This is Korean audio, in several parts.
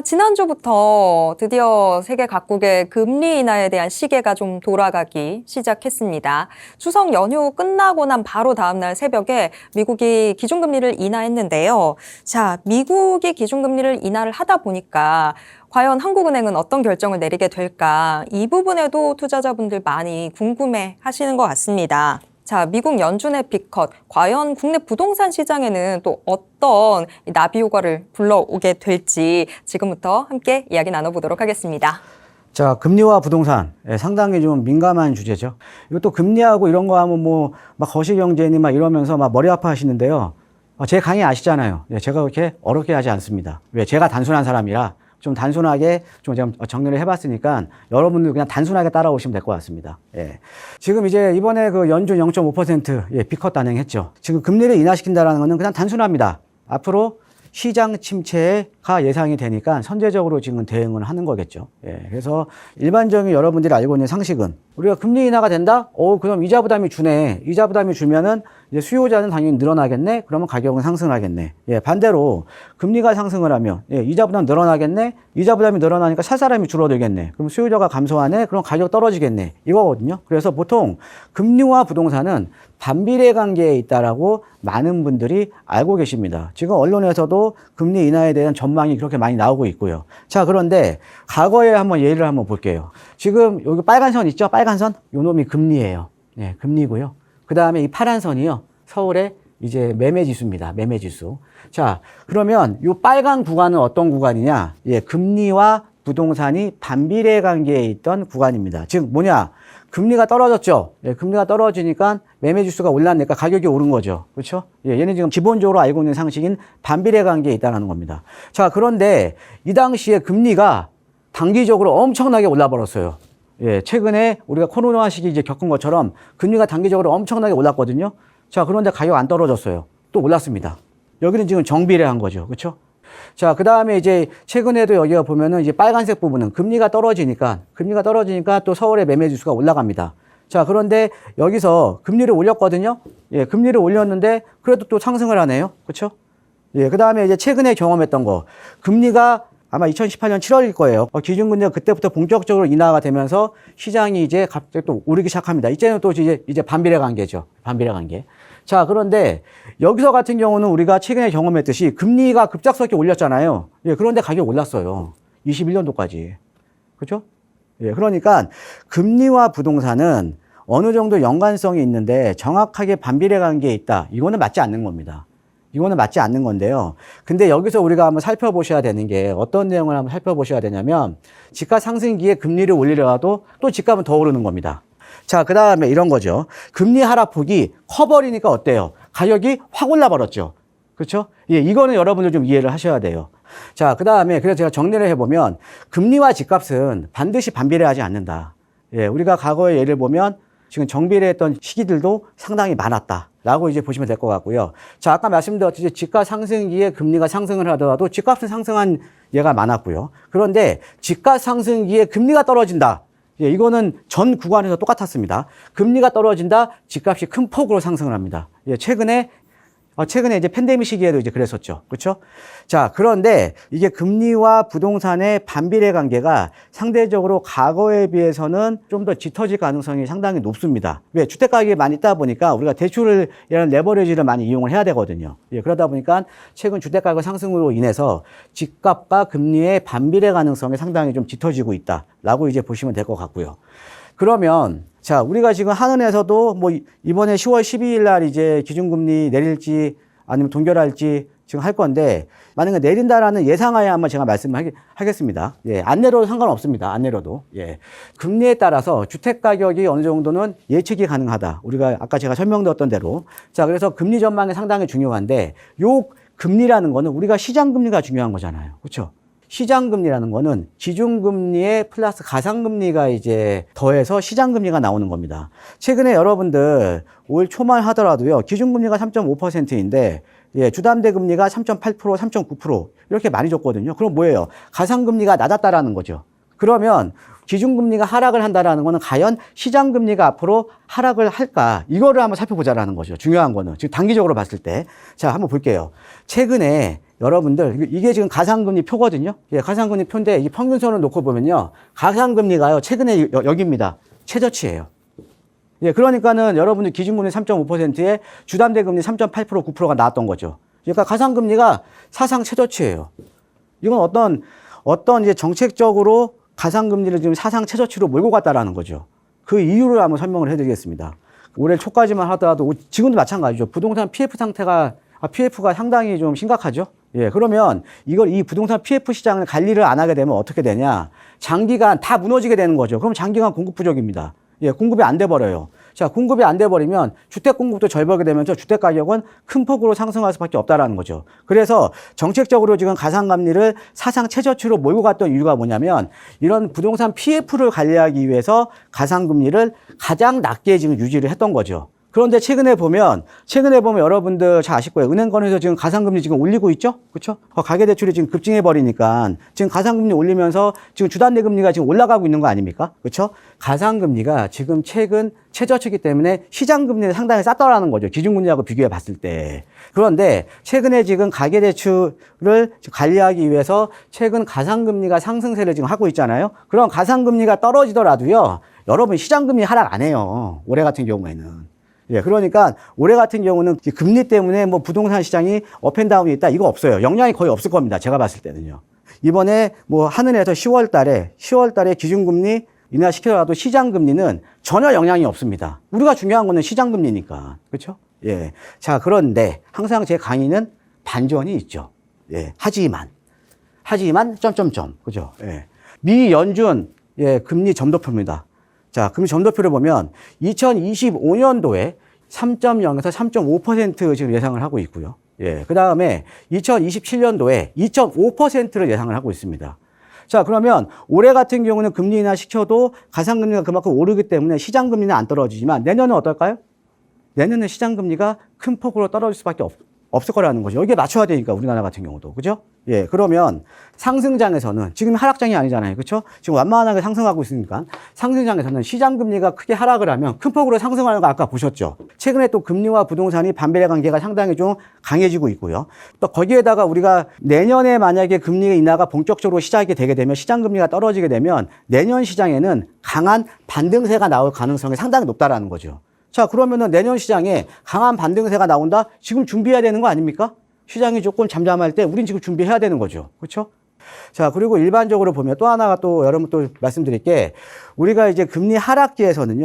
지난주부터 드디어 세계 각국의 금리 인하에 대한 시계가 좀 돌아가기 시작했습니다. 추석 연휴 끝나고 난 바로 다음날 새벽에 미국이 기준금리를 인하했는데요. 자, 미국이 기준금리를 인하를 하다 보니까 과연 한국은행은 어떤 결정을 내리게 될까? 이 부분에도 투자자분들 많이 궁금해 하시는 것 같습니다. 자, 미국 연준의 빅컷, 과연 국내 부동산 시장에는 또 어떤 나비 효과를 불러오게 될지 지금부터 함께 이야기 나눠보도록 하겠습니다. 자, 금리와 부동산 상당히 좀 민감한 주제죠. 이것도 금리하고 이런 거 하면 막 거시경제니 막 이러면서 막 머리 아파 하시는데요. 제 강의 아시잖아요. 제가 그렇게 어렵게 하지 않습니다. 왜? 제가 단순한 사람이라 좀 단순하게 좀 제가 정리를 해봤으니까 여러분들 그냥 단순하게 따라오시면 될 것 같습니다. 예. 지금 이제 이번에 그 연준 0.5% 빅컷 단행했죠. 지금 금리를 인하시킨다는 거는 그냥 단순합니다. 앞으로 시장 침체가 예상이 되니까 선제적으로 지금 대응을 하는 거겠죠. 예. 그래서 일반적인 여러분들이 알고 있는 상식은 우리가 금리 인하가 된다? 그럼 이자 부담이 주네. 이자 부담이 주면은 이제 수요자는 당연히 늘어나겠네? 그러면 가격은 상승하겠네. 예, 반대로 금리가 상승을 하면 이자 부담 늘어나겠네? 이자 부담이 늘어나니까 살 사람이 줄어들겠네. 그럼 수요자가 감소하네? 그럼 가격 떨어지겠네. 이거거든요. 그래서 보통 금리와 부동산은 반비례 관계에 있다라고 많은 분들이 알고 계십니다. 지금 언론에서도 금리 인하에 대한 전망이 그렇게 많이 나오고 있고요. 자, 그런데 과거에 한번 예를 한번 볼게요. 지금 여기 빨간 선 있죠? 빨간 선? 요 놈이 금리예요. 네, 금리고요. 그 다음에 이 파란 선이요. 서울의 이제 매매지수입니다. 매매지수. 자, 그러면 이 빨간 구간은 어떤 구간이냐? 예, 금리와 부동산이 반비례 관계에 있던 구간입니다. 즉 뭐냐? 금리가 떨어졌죠. 예, 금리가 떨어지니까 매매지수가 올랐으니까 가격이 오른 거죠. 그렇죠? 예, 얘는 지금 기본적으로 알고 있는 상식인 반비례 관계에 있다는 겁니다. 자, 그런데 이 당시에 금리가 단기적으로 엄청나게 올라버렸어요. 예, 최근에 우리가 코로나 시기 이제 겪은 것처럼 금리가 단기적으로 엄청나게 올랐거든요. 자, 그런데 가격 안 떨어졌어요. 또 올랐습니다. 여기는 지금 정비례한 거죠. 그렇죠? 자, 그 다음에 이제 최근에도 여기가 보면은 이제 빨간색 부분은 금리가 떨어지니까 또 서울의 매매지수가 올라갑니다. 자, 그런데 여기서 금리를 올렸거든요. 예, 금리를 올렸는데 그래도 또 상승을 하네요. 그렇죠? 예, 그 다음에 이제 최근에 경험했던 거. 금리가 아마 2018년 7월일 거예요. 기준금리가 그때부터 본격적으로 인하가 되면서 시장이 이제 갑자기 또 오르기 시작합니다. 이제는 또 이제 반비례 관계죠. 반비례 관계. 자, 그런데 여기서 같은 경우는 우리가 최근에 경험했듯이 금리가 급작스럽게 올렸잖아요. 예, 그런데 가격이 올랐어요. 21년도까지. 그렇죠? 예, 그러니까 금리와 부동산은 어느 정도 연관성이 있는데 정확하게 반비례 관계에 있다. 이거는 맞지 않는 겁니다. 이거는 맞지 않는 건데요. 근데 여기서 우리가 한번 살펴보셔야 되는 게 어떤 내용을 한번 살펴보셔야 되냐면 집값 상승기에 금리를 올리려도 또 집값은 더 오르는 겁니다. 자, 그 다음에 이런 거죠. 금리 하락폭이 커버리니까 어때요? 가격이 확 올라버렸죠. 그렇죠? 예, 이거는 여러분들 좀 이해를 하셔야 돼요. 자, 그 다음에 그래서 제가 정리를 해보면 금리와 집값은 반드시 반비례하지 않는다. 예, 우리가 과거의 예를 보면 지금 정비례했던 시기들도 상당히 많았다라고 이제 보시면 될 것 같고요. 자, 아까 말씀드렸듯이 집값 상승기에 금리가 상승을 하더라도 집값은 상승한 예가 많았고요. 그런데 집값 상승기에 금리가 떨어진다. 예, 이거는 전 구간에서 똑같았습니다. 금리가 떨어진다, 집값이 큰 폭으로 상승을 합니다. 예, 최근에 이제 팬데믹 시기에도 이제 그랬었죠. 그렇죠? 자, 그런데 이게 금리와 부동산의 반비례 관계가 상대적으로 과거에 비해서는 좀 더 짙어질 가능성이 상당히 높습니다. 왜? 주택 가격이 많이 있다 보니까 우리가 대출을, 이런 레버리지를 많이 이용을 해야 되거든요. 예, 그러다 보니까 최근 주택 가격 상승으로 인해서 집값과 금리의 반비례 가능성이 상당히 좀 짙어지고 있다라고 이제 보시면 될 것 같고요. 그러면 자, 우리가 지금 한은에서도 이번에 10월 12일 날 이제 기준금리 내릴지 아니면 동결할지 지금 할 건데 만약에 내린다라는 예상하에 한번 제가 말씀을 하겠습니다. 예, 안 내려도 상관없습니다. 안 내려도. 예. 금리에 따라서 주택 가격이 어느 정도는 예측이 가능하다. 우리가 아까 제가 설명드렸던 대로. 자, 그래서 금리 전망이 상당히 중요한데 요 금리라는 거는 우리가 시장 금리가 중요한 거잖아요. 그렇죠? 시장금리라는 거는 기준금리에 플러스 가상금리가 이제 더해서 시장금리가 나오는 겁니다. 최근에 여러분들 올 초말 하더라도요, 기준금리가 3.5%인데, 예, 주담대 금리가 3.8%, 3.9% 이렇게 많이 줬거든요. 그럼 뭐예요? 가상금리가 낮았다라는 거죠. 그러면 기준금리가 하락을 한다라는 거는 과연 시장금리가 앞으로 하락을 할까? 이거를 한번 살펴보자라는 거죠. 중요한 거는. 지금 단기적으로 봤을 때. 자, 한번 볼게요. 최근에 여러분들 이게 지금 가상금리 표거든요. 예, 가상금리 표인데 이 평균선을 놓고 보면요. 가상금리가요. 최근에 여기입니다. 최저치예요. 예, 그러니까는 여러분들 기준금리 3.5%에 주담대금리 3.8% 9%가 나왔던 거죠. 그러니까 가상금리가 사상 최저치예요. 이건 어떤 이제 정책적으로 가상금리를 지금 사상 최저치로 몰고 갔다라는 거죠. 그 이유를 한번 설명을 해드리겠습니다. 올해 초까지만 하더라도 지금도 마찬가지죠. 부동산 PF가 상당히 좀 심각하죠. 예, 그러면 이 부동산 PF 시장을 관리를 안 하게 되면 어떻게 되냐? 장기간 다 무너지게 되는 거죠. 그럼 장기간 공급 부족입니다. 예, 공급이 안 돼 버려요. 자, 공급이 안 돼 버리면 주택 공급도 절벽이 되면서 주택 가격은 큰 폭으로 상승할 수밖에 없다라는 거죠. 그래서 정책적으로 지금 가상금리를 사상 최저치로 몰고 갔던 이유가 뭐냐면 이런 부동산 PF를 관리하기 위해서 가상금리를 가장 낮게 지금 유지를 했던 거죠. 그런데 최근에 보면 여러분들 잘 아실 거예요. 은행권에서 지금 가상금리 지금 올리고 있죠? 그렇죠? 가계대출이 지금 급증해 버리니까 지금 가상금리 올리면서 지금 주담대금리가 지금 올라가고 있는 거 아닙니까? 그렇죠? 가상금리가 지금 최근 최저치이기 때문에 시장금리는 상당히 쌌더라는 거죠. 기준금리하고 비교해 봤을 때. 그런데 최근에 지금 가계대출을 관리하기 위해서 최근 가상금리가 상승세를 지금 하고 있잖아요. 그럼 가상금리가 떨어지더라도요. 여러분 시장금리 하락 안 해요. 올해 같은 경우에는. 예, 그러니까 올해 같은 경우는 금리 때문에 뭐 부동산 시장이 업앤다운이 있다 이거 없어요. 영향이 거의 없을 겁니다. 제가 봤을 때는요. 이번에 뭐 한은에서 10월 달에 기준금리 인하시키더라도 시장금리는 전혀 영향이 없습니다. 우리가 중요한 거는 시장금리니까. 그렇죠? 예. 자, 그런데 항상 제 강의는 반전이 있죠. 예. 하지만 그죠? 예. 미 연준 금리 점도표입니다. 자, 금리 점도표를 보면 2025년도에 3.0에서 3.5% 지금 예상을 하고 있고요. 예. 그 다음에 2027년도에 2.5%를 예상을 하고 있습니다. 자, 그러면 올해 같은 경우는 금리 인하 시켜도 가상금리가 그만큼 오르기 때문에 시장금리는 안 떨어지지만 내년은 어떨까요? 내년은 시장금리가 큰 폭으로 떨어질 수밖에 없을 거라는 거죠. 여기에 맞춰야 되니까 우리나라 같은 경우도. 그죠? 예, 그러면 상승장에서는 지금 하락장이 아니잖아요. 그렇죠? 지금 완만하게 상승하고 있으니까 상승장에서는 시장금리가 크게 하락을 하면 큰 폭으로 상승하는 거 아까 보셨죠? 최근에 또 금리와 부동산이 반비례 관계가 상당히 좀 강해지고 있고요. 또 거기에다가 우리가 내년에 만약에 금리 인하가 본격적으로 시작이 되게 되면 시장금리가 떨어지게 되면 내년 시장에는 강한 반등세가 나올 가능성이 상당히 높다라는 거죠. 자, 그러면은 내년 시장에 강한 반등세가 나온다? 지금 준비해야 되는 거 아닙니까? 시장이 조금 잠잠할 때 우린 지금 준비해야 되는 거죠. 그렇죠? 자, 그리고 일반적으로 보면 또 하나가 또 여러분 또 말씀드릴 게 우리가 이제 금리 하락기에서는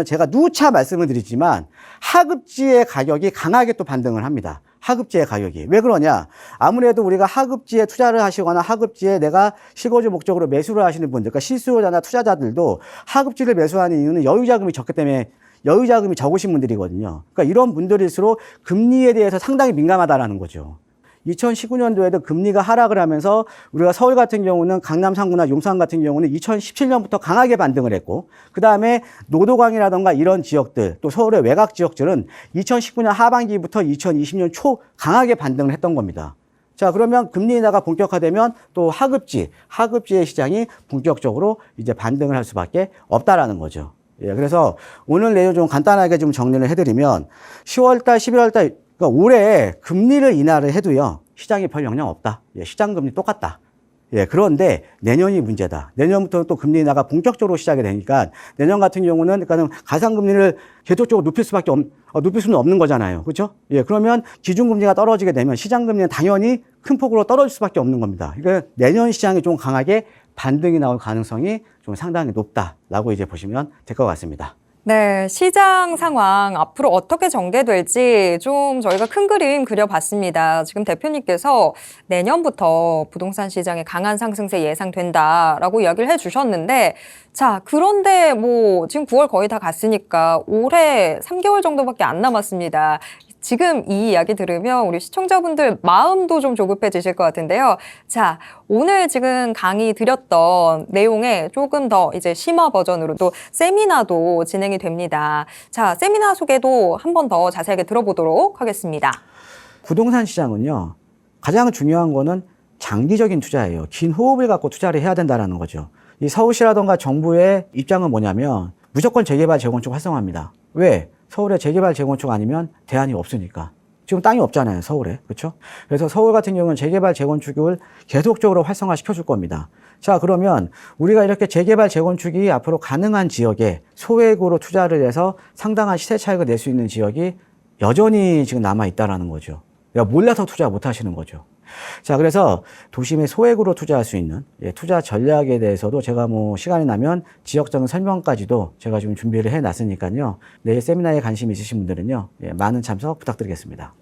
제가 누차 말씀을 드리지만 하급지의 가격이 강하게 또 반등을 합니다. 하급지의 가격이. 왜 그러냐? 아무래도 우리가 하급지에 투자를 하시거나 하급지에 내가 실거주 목적으로 매수를 하시는 분들, 그러니까 실수요자나 투자자들도 하급지를 매수하는 이유는 여유자금이 적기 때문에 여유자금이 적으신 분들이거든요. 그러니까 이런 분들일수록 금리에 대해서 상당히 민감하다라는 거죠. 2019년도에도 금리가 하락을 하면서 우리가 서울 같은 경우는 강남 3구나 용산 같은 경우는 2017년부터 강하게 반등을 했고 그 다음에 노도강이라던가 이런 지역들 또 서울의 외곽 지역들은 2019년 하반기부터 2020년 초 강하게 반등을 했던 겁니다. 자, 그러면 금리 인하가 본격화되면 또 하급지의 시장이 본격적으로 이제 반등을 할 수밖에 없다라는 거죠. 예, 그래서 오늘 내용 좀 간단하게 좀 정리를 해드리면 10월달, 11월달 그러니까 올해 금리를 인하를 해도요, 시장에 별 영향 없다. 예, 시장금리 똑같다. 예, 그런데 내년이 문제다. 내년부터 또 금리 인하가 본격적으로 시작이 되니까 내년 같은 경우는 그러니까 가상금리를 계속적으로 높일 수는 없는 거잖아요. 그렇죠? 예, 그러면 기준금리가 떨어지게 되면 시장금리는 당연히 큰 폭으로 떨어질 수밖에 없는 겁니다. 그러니까 내년 시장이 좀 강하게 반등이 나올 가능성이 좀 상당히 높다라고 이제 보시면 될 것 같습니다. 네, 시장 상황 앞으로 어떻게 전개될지 좀 저희가 큰 그림 그려봤습니다. 지금 대표님께서 내년부터 부동산 시장에 강한 상승세 예상된다라고 이야기를 해주셨는데 자, 그런데 뭐 지금 9월 거의 다 갔으니까 올해 3개월 정도밖에 안 남았습니다. 지금 이 이야기 들으면 우리 시청자분들 마음도 좀 조급해지실 것 같은데요. 자, 오늘 지금 강의 드렸던 내용에 조금 더 이제 심화 버전으로 또 세미나도 진행이 됩니다. 자, 세미나 소개도 한 번 더 자세하게 들어보도록 하겠습니다. 부동산 시장은요, 가장 중요한 거는 장기적인 투자예요. 긴 호흡을 갖고 투자를 해야 된다는 거죠. 이 서울시라던가 정부의 입장은 뭐냐면 무조건 재개발, 재건축 활성화합니다. 왜? 서울에 재개발, 재건축 아니면 대안이 없으니까. 지금 땅이 없잖아요, 서울에. 그렇죠? 그래서 서울 같은 경우는 재개발, 재건축을 계속적으로 활성화시켜 줄 겁니다. 자, 그러면 우리가 이렇게 재개발, 재건축이 앞으로 가능한 지역에 소액으로 투자를 해서 상당한 시세 차익을 낼 수 있는 지역이 여전히 지금 남아 있다라는 거죠. 그러니까 몰라서 투자 못 하시는 거죠. 자, 그래서 도심에 소액으로 투자할 수 있는 투자 전략에 대해서도 제가 뭐 시간이 나면 지역적 설명까지도 제가 지금 준비를 해 놨으니까요. 내일 세미나에 관심 있으신 분들은요, 많은 참석 부탁드리겠습니다.